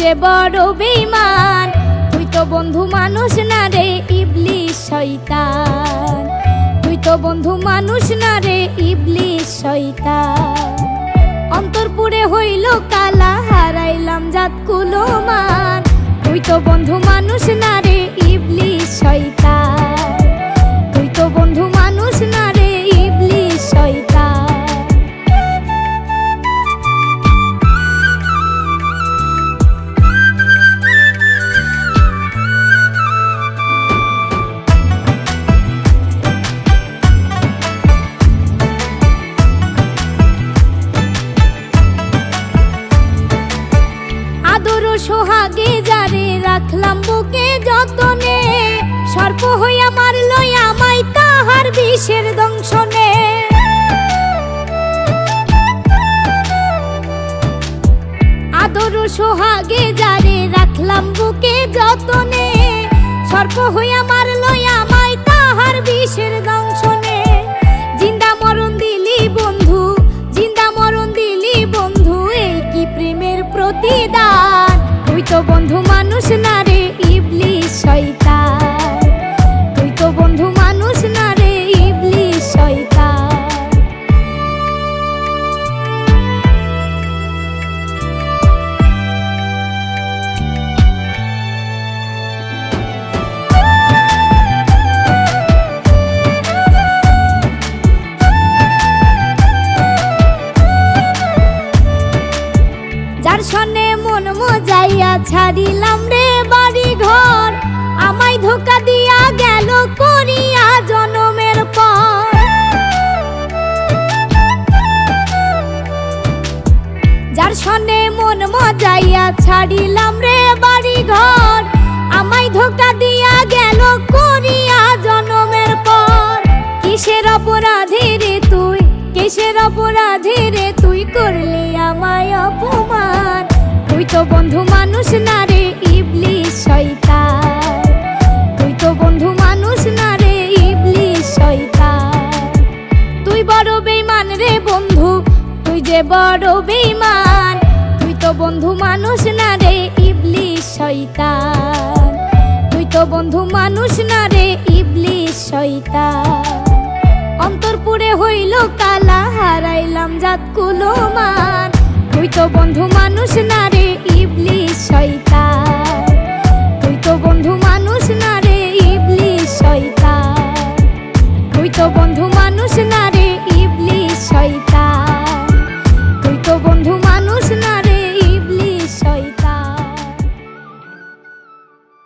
যে বড় বেঈমান, তুই তো বন্ধু মানুষ না রে ইবলিস শয়তান। তুই তো বন্ধু মানুষ না রে ইবলিস শয়তান। অন্তর পুরে হইল কালা, হারাইলাম জাত কুলমান। তুই তো বন্ধু মানুষ না রে ইবলিস শয়তান। তুই তো বন্ধু মানুষ না রে ইবলিস শয়তান। আদর সোহাগে যারে রাখলাম বুকে যতনে, সর্প হইয়া মারল আমায় তাহার বিষের দংশনে। আদর সোহাগে যারে রাখলাম বুকে যতনে, সর্প হইয়া মারল আমায় তাহার বিষের দংশনে। জিন্দা মরণ দিলি বন্ধু, জিন্দা মরণ দিলি বন্ধু, এই কি প্রেমের প্রতিদান। তুই তো বন্ধু মানুষ না রে ইবলিস শয়তান। তুই তো বন্ধু মানুষ না রে ইবলিস শয়তান। যার সনে মন মজাইয়া ছাড়িলাম রে বাড়ি ঘর, আমায় ধোকা দিয়া গেল করিয়া জনমের পর। যার সনে মন মজাইয়া ছাড়িলাম রে বাড়ি ঘর, আমায় ধোকা দিয়া গেল করিয়া জনমের পর। কিসের অপরাধী রে তুই, কিসের অপরাধী রে তুই করলি আমায় অপমান। তুই তো বন্ধু মানুষ না রে ইবলিস শয়তান। তুই তো বন্ধু মানুষ না রে ইবলিস শয়তান। তুই বড় বেঈমান রে বন্ধু, তুই যে বড় বেঈমান। তুই তো বন্ধু মানুষ না রে ইবলিস শয়তান। তুই তো বন্ধু মানুষ না রে ইবলিস শয়তান। অন্তর পুরে হইল কালা, হারাইলাম জাত কুলমান। তুই তো বন্ধু মানুষ না রে ইবলিস শয়তান।